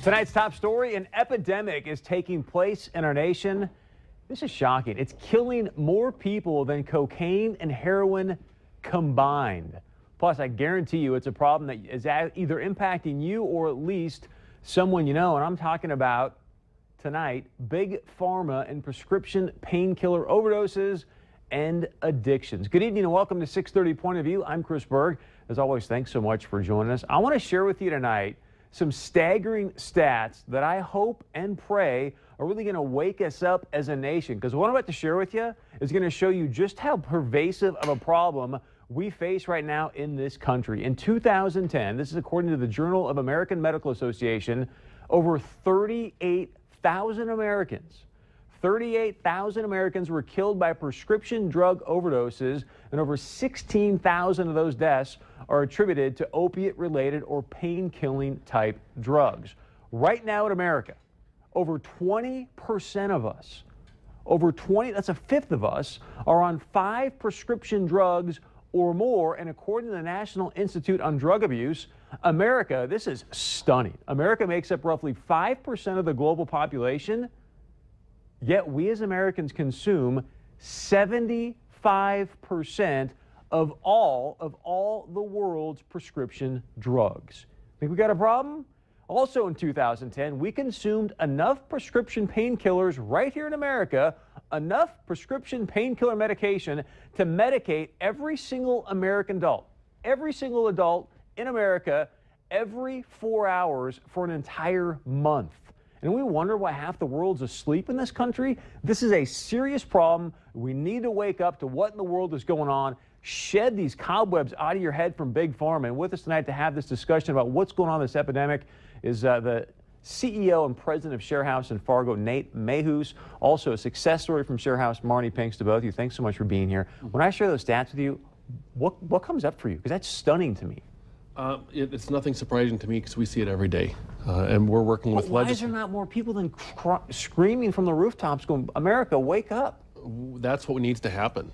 Tonight's top story, an epidemic is taking place in our nation. This is shocking. It's killing more people than cocaine and heroin combined. Plus, I guarantee you it's a problem that is either impacting you or at least someone you know. And I'm talking about tonight, big pharma and prescription painkiller overdoses and addictions. Good evening and welcome to 630 Point of View. I'm Chris Berg. As always, thanks so much for joining us. I want to share with you tonight some staggering stats that I hope and pray are really going to wake us up as a nation. Because what I'm about to share with you is going to show you just how pervasive of a problem we face right now in this country. In 2010, this is according to the Journal of American Medical Association, over 38,000 Americans were killed by prescription drug overdoses, and over 16,000 of those deaths are attributed to opiate-related or pain-killing type drugs. Right now in America, over 20% of us, that's a fifth of us, are on 5 prescription drugs or more, and according to the National Institute on Drug Abuse, America, this is stunning. America makes up roughly 5% of the global population, yet we as Americans consume 75% of all the world's prescription drugs. Think we got a problem? Also in 2010, we consumed enough prescription painkillers right here in America, enough prescription painkiller medication to medicate every single American adult, every single adult in America, every 4 hours for an entire month. And we wonder why half the world's asleep in this country. This is a serious problem. We need to wake up to what in the world is going on. Shed these cobwebs out of your head from Big Pharma. And with us tonight to have this discussion about what's going on in this epidemic is the CEO and president of Sharehouse in Fargo, Nate Mayhews. Also a success story from Sharehouse, Marnie Pinks, to both of you. Thanks so much for being here. When I share those stats with you, what comes up for you? Because that's stunning to me. It's nothing surprising to me because we see it every day. And we're working with why is there not more people than screaming from the rooftops going, America, wake up? That's what needs to happen.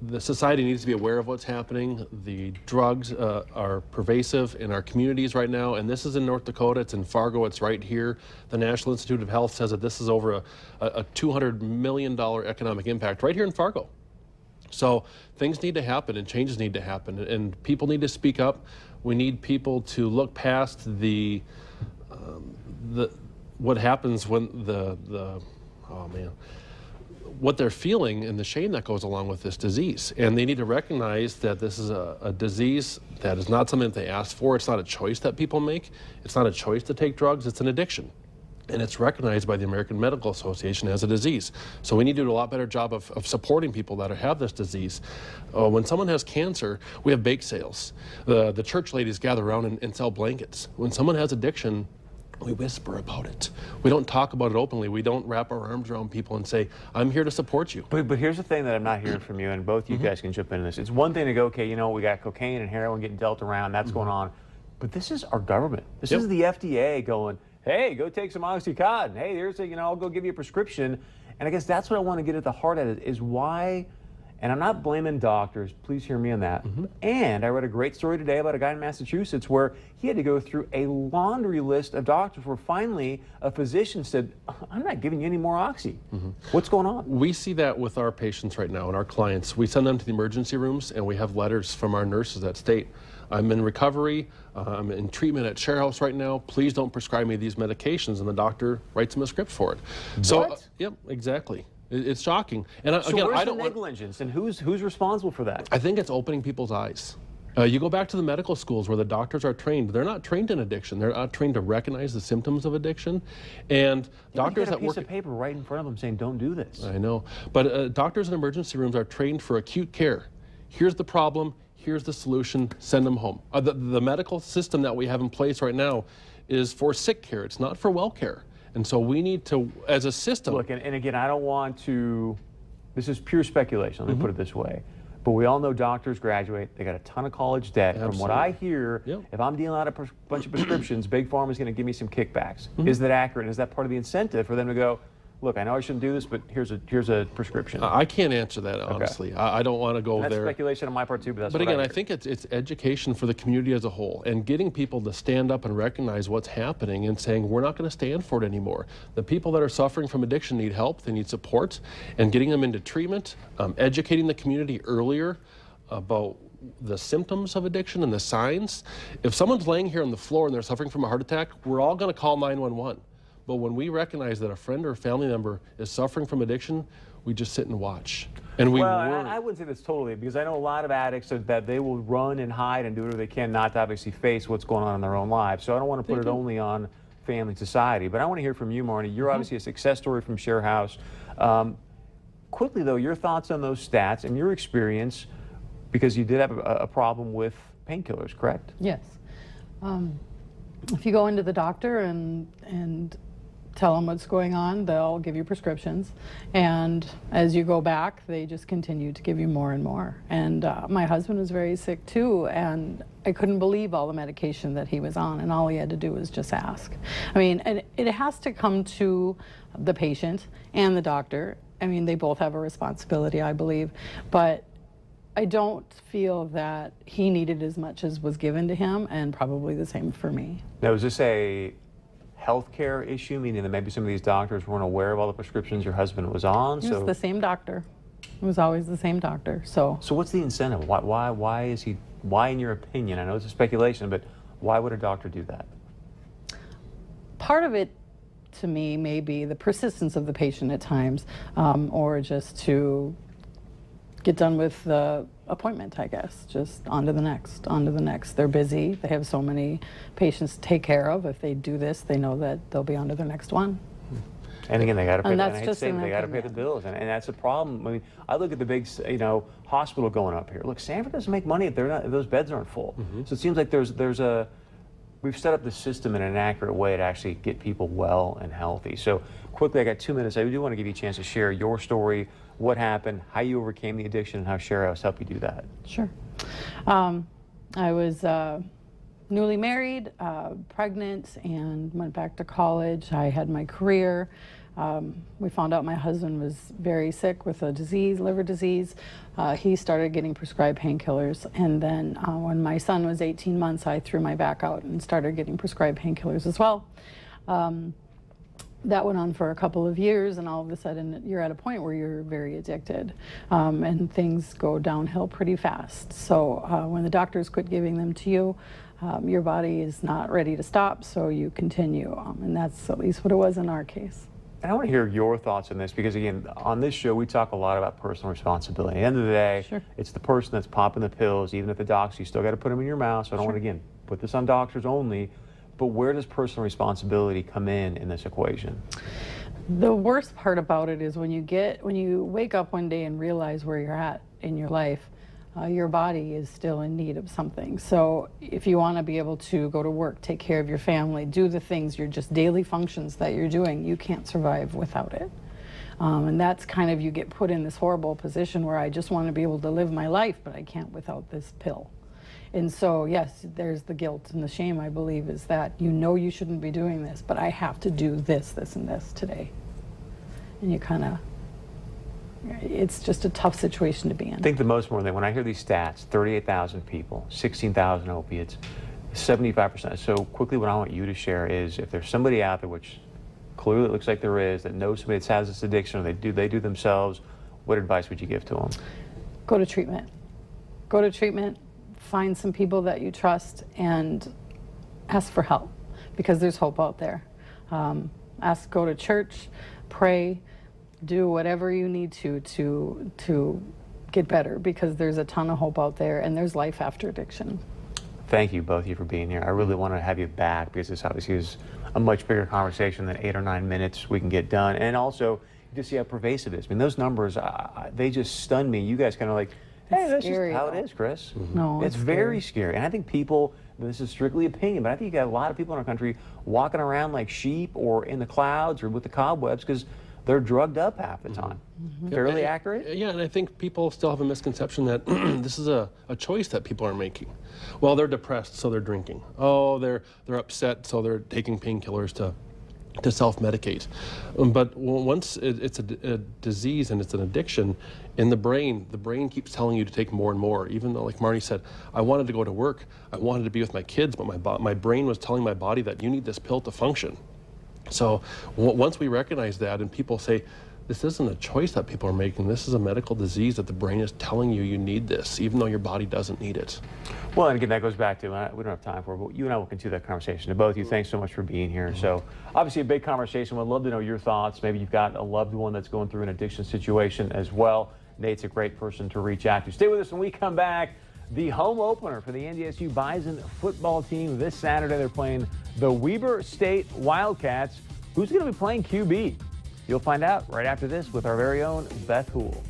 The society needs to be aware of what's happening. The drugs are pervasive in our communities right now, and this is in North Dakota. It's in Fargo. It's right here. The National Institute of Health says that this is over a $200 million economic impact right here in Fargo. So things need to happen and changes need to happen, and people need to speak up. We need people to look past what happens when what they're feeling and the shame that goes along with this disease. And they need to recognize that this is a disease that is not something that they asked for. It's not a choice that people make. It's not a choice to take drugs. It's an addiction. And it's recognized by the American Medical Association as a disease. So we need to do a lot better job of supporting people that have this disease. When someone has cancer, we have bake sales. The church ladies gather around and sell blankets. When someone has addiction, we whisper about it. We don't talk about it openly. We don't wrap our arms around people and say, I'm here to support you. But here's the thing that I'm not hearing from you, and both you guys can jump into this. It's one thing to go, okay, you know, we got cocaine and heroin getting dealt around, that's going on. But this is our government. This is the FDA going, hey, go take some Oxycontin. Hey, there's I'll go give you a prescription. And I guess that's what I want to get at the heart of it, is why, and I'm not blaming doctors, please hear me on that. And I read a great story today about a guy in Massachusetts where he had to go through a laundry list of doctors where finally a physician said, I'm not giving you any more Oxy. What's going on? We see that with our patients right now and our clients. We send them to the emergency rooms and we have letters from our nurses that state, I'm in recovery, I'm in treatment at Sharehouse right now, please don't prescribe me these medications, and the doctor writes them a script for it. So, yep, exactly. It's shocking. And so again, where's the negligence, and who's responsible for that? I think it's opening people's eyes. You go back to the medical schools where the doctors are trained. They're not trained in addiction. They're not trained to recognize the symptoms of addiction. And doctors that work... a piece of paper right in front of them saying, don't do this. I know. But doctors in emergency rooms are trained for acute care. Here's the problem. Here's the solution. Send them home. The medical system that we have in place right now is for sick care. It's not for well care. And so we need to, as a system... Look, and again, I don't want to... This is pure speculation. Let me put it this way. But we all know doctors graduate. They got a ton of college debt. Absolutely. From what I hear, if I'm dealing out a bunch of prescriptions, Big Pharma is going to give me some kickbacks. Is that accurate? Is that part of the incentive for them to go, look, I know I shouldn't do this, but here's a prescription? I can't answer that, honestly. I don't want to go That's there. speculation on my part too, but that's But what again, I I heard. think it's education for the community as a whole, and getting people to stand up and recognize what's happening and saying, we're not going to stand for it anymore. The people that are suffering from addiction need help, they need support, and getting them into treatment, educating the community earlier about the symptoms of addiction and the signs. If someone's laying here on the floor and they're suffering from a heart attack, we're all going to call 911. But when we recognize that a friend or a family member is suffering from addiction, we just sit and watch. And we Well, worry. I wouldn't say that's totally, because I know a lot of addicts that they will run and hide and do whatever they can not to obviously face what's going on in their own lives. So I don't want to put it only on family and society. But I want to hear from you, Marnie. You're obviously a success story from Sharehouse. Quickly, though, your thoughts on those stats and your experience, because you did have a problem with painkillers, correct? Yes. If you go into the doctor and tell them what's going on, they'll give you prescriptions. And as you go back, they just continue to give you more and more. And my husband was very sick too, and I couldn't believe all the medication that he was on, and all he had to do was just ask. I mean, and it has to come to the patient and the doctor. I mean, they both have a responsibility, I believe, but I don't feel that he needed as much as was given to him, and probably the same for me. Now, is this a healthcare issue, meaning that maybe some of these doctors weren't aware of all the prescriptions your husband was on? It was the same doctor. It was always the same doctor. So what's the incentive? Why is he? Why, in your opinion? I know it's a speculation, but why would a doctor do that? part of it, to me, may be the persistence of the patient at times, or just to get done with the appointment, I guess. Just on to the next, on to the next. They're busy. They have so many patients to take care of. If they do this, they know that they'll be on to their next one. And again, they got to pay. And And that's I hate to just say it, an but they got to pay the opinion. bills, and that's a problem. I mean, I look at the big, hospital going up here. Look, Sanford doesn't make money if they're not, if those beds aren't full. So it seems like we've set up the system in an accurate way to actually get people well and healthy. So quickly, I got 2 minutes. I do want to give you a chance to share your story, what happened, how you overcame the addiction, and how Sharehouse helped you do that. Sure. I was newly married, pregnant, and went back to college. I had my career. We found out my husband was very sick with a disease, liver disease. He started getting prescribed painkillers, and then when my son was 18 months, I threw my back out and started getting prescribed painkillers as well. That went on for a couple of years, and all of a sudden you're at a point where you're very addicted, and things go downhill pretty fast. So when the doctors quit giving them to you, your body is not ready to stop, so you continue, and that's at least what it was in our case. And I want to hear your thoughts on this, because again, on this show, we talk a lot about personal responsibility. At the end of the day, Sure. it's the person that's popping the pills. Even if the docs, you still got to put them in your mouth. So I don't want to, again, put this on doctors only. But where does personal responsibility come in this equation? The worst part about it is when you wake up one day and realize where you're at in your life, your body is still in need of something. So if you want to be able to go to work, take care of your family, do the things, your just daily functions that you're doing, you can't survive without it. And that's kind of, you get put in this horrible position where I just want to be able to live my life, but I can't without this pill. And so, yes, there's the guilt and the shame, I believe, is that you know you shouldn't be doing this, but I have to do this, this, and this today. And you kind of, it's just a tough situation to be in. I think the most important thing, when I hear these stats, 38,000 people, 16,000 opiates, 75%. So quickly, what I want you to share is, if there's somebody out there, which clearly it looks like there is, that knows somebody that has this addiction, or they do themselves, what advice would you give to them? Go to treatment. Go to treatment. Find some people that you trust and ask for help, because there's hope out there. Go to church, pray, do whatever you need to get better, because there's a ton of hope out there, and there's life after addiction. Thank you, both of you, for being here. I really want to have you back, because this obviously is a much bigger conversation than 8 or 9 minutes we can get done. And also, you just see how pervasive it is. I mean, those numbers, they just stun me. You guys kind of like, hey, It's that's scary, just how though. it is, Chris. No, It's very scary. And I think people, this is strictly opinion, but I think you got a lot of people in our country walking around like sheep or in the clouds or with the cobwebs, because they're drugged up half the time. Fairly accurate? Yeah, and I think people still have a misconception that this is a choice that people are making. Well, they're depressed, so they're drinking. Oh, they're upset, so they're taking painkillers to to self-medicate. But once it's a disease and it's an addiction in the brain keeps telling you to take more and more. Even though, like Marnie said, I wanted to go to work, I wanted to be with my kids, but my brain was telling my body that you need this pill to function. So once we recognize that, and people say, this isn't a choice that people are making, this is a medical disease that the brain is telling you you need this, even though your body doesn't need it. Well, and again, that goes back to, we don't have time for it, but you and I will continue that conversation. To both of you, thanks so much for being here. So, obviously a big conversation. We'd love to know your thoughts. Maybe you've got a loved one that's going through an addiction situation as well. Nate's a great person to reach out to. Stay with us when we come back. The home opener for the NDSU Bison football team this Saturday. They're playing the Weber State Wildcats. Who's going to be playing QB? You'll find out right after this with our very own Beth Houle.